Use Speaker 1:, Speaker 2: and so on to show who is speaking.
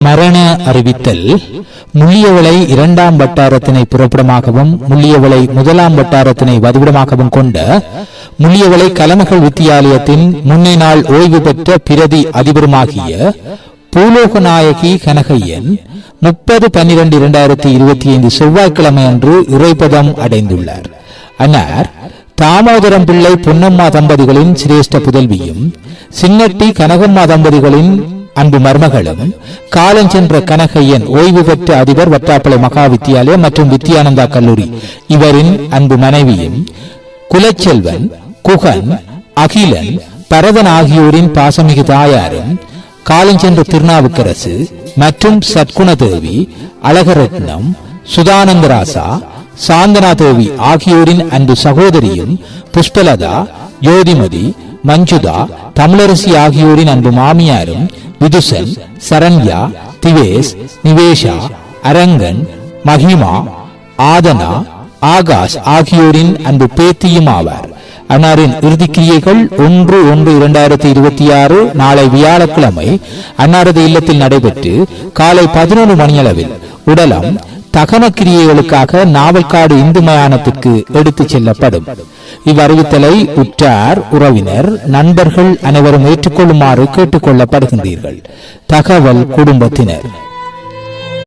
Speaker 1: மரண அறிவித்தல். முள்ளியவளை 2ஆம் வட்டாரத்தினை புறப்படமாகவும் முள்ளியவளை 1ஆம் வட்டாரத்தினை வதிவிடமாகவும் கொண்ட முள்ளியவளை கலமகள் வித்தியாலயத்தின் முன்னே நாள் ஓய்வு பெற்ற பிரதி அதிபருமாகிய பூலோகநாயகி கனகையன் 30/12/2025 செவ்வாய்க்கிழமை அன்று இறைப்பதம் அடைந்துள்ளார். அன்னார் தாமோதரம் பிள்ளை பொன்னம்மா தம்பதிகளின் சிரேஷ்ட புதல்வியும் சின்னட்டி கனகம்மா தம்பதிகளின் அன்பு மருமகளும் காலஞ்சென்ற கனகையன் ஓய்வு பெற்ற அதிபர் வட்டாப்பளை மகா வித்தியாலயம் மற்றும் வித்யானந்தா கல்லூரி இவரின் அன்பு மனைவியும் குலச்செல்வன் குகன் அகிலன் பரதன் ஆகியோரின் பாசமிகு தாயாரும் காலஞ்சென்ற திருநாவுக்கரசு மற்றும் சத்குணதேவி அழகரத்னம் சுதானந்தராசா சாந்தனா தேவி ஆகியோரின் அன்பு சகோதரியும் புஷ்பலதா ஜோதிமதி மஞ்சுதா தமிழரசி ஆகியோரின் அன்பு மாமியாரும் விதுசன் சரண்யா திவேஸ் நிவேஷா அரங்கன் மகிமா ஆதனா ஆகாஷ் ஆகியோரின் அன்பு பேத்தியும் ஆவார். அன்னாரின் இறுதிக்கிரியைகள் 1/1/2026 நாளை வியாழக்கிழமை அன்னாரது இல்லத்தில் நடைபெற்று காலை 11 மணியளவில் உடலம் தகன கிரியைகளுக்காக நாவல்காடு இந்து மயானத்திற்கு எடுத்துச் செல்லப்படும். இவ்வறிவித்தலை உற்றார் உறவினர் நண்பர்கள் அனைவரும் ஏற்றுக்கொள்ளுமாறு கேட்டுக் கொள்ளப்படுகின்றீர்கள். தகவல் குடும்பத்தினர்.